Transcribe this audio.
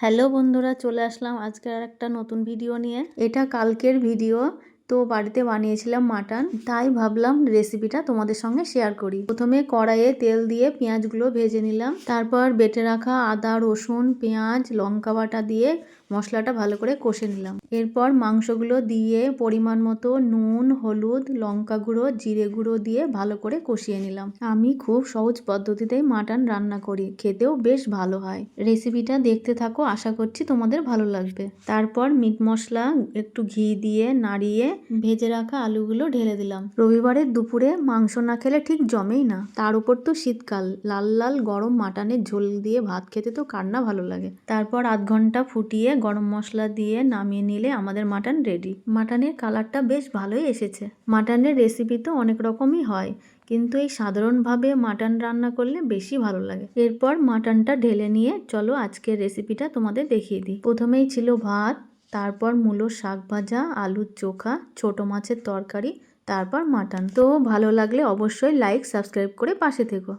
Hello বন্ধুরা, চলে আসলাম আজকে আর একটা নতুন ভিডিও নিয়ে। এটা কালকের ভিডিও। তো বাড়িতে বানিয়েছিলাম মাটন, তাই ভাবলাম রেসিপিটা তোমাদের সঙ্গে শেয়ার করি। প্রথমে কড়াইয়ে তেল দিয়ে পেঁয়াজগুলো ভেজে নিলাম, তারপর বেটে রাখা আদা রসুন পেঁয়াজ লঙ্কা বাটা দিয়ে মশলাটা ভালো করে কষে নিলাম। এরপর মাংসগুলো দিয়ে পরিমাণ মতো নুন হলুদ লঙ্কা গুঁড়ো জিরে গুঁড়ো দিয়ে ভালো করে কষিয়ে নিলাম। আমি খুব সহজ পদ্ধতিতেই মাটন রান্না করি, খেতেও বেশ ভালো হয়। রেসিপিটা দেখতে থাকো, আশা করছি তোমাদের ভালো লাগবে। তারপর মিট মশলা একটু ঘি দিয়ে নাড়িয়ে ভেজে রাখা আলুগুলো ঢেলে দিলাম। রবিবারের দুপুরে মাংস না খেলে ঠিক জমেই না, তার উপর তো শীতকাল, লাল লাল গরম মাটনের ঝোল দিয়ে ভাত খেতে তো কার না ভালো লাগে। তারপর আধ ঘন্টা ফুটিয়ে গরম মশলা দিয়ে নামিয়ে নিলে আমাদের মাটন রেডি। মাটনের কালারটা বেশ ভালোই এসেছে। মাটনের রেসিপি তো অনেক রকমই হয়, কিন্তু এই সাধারণভাবে মাটন রান্না করলে বেশি ভালো লাগে। এরপর মাটনটা ঢেলে নিয়ে চলো আজকের রেসিপিটা তোমাদের দেখিয়ে দিই। প্রথমেই ছিল ভাত, তারপর মূলো শাক ভাজা আলুর চোখা ছোট মাছের তরকারি, তারপর মাটন। তো ভালো লাগলে অবশ্যই লাইক সাবস্ক্রাইব করে পাশে থেকো।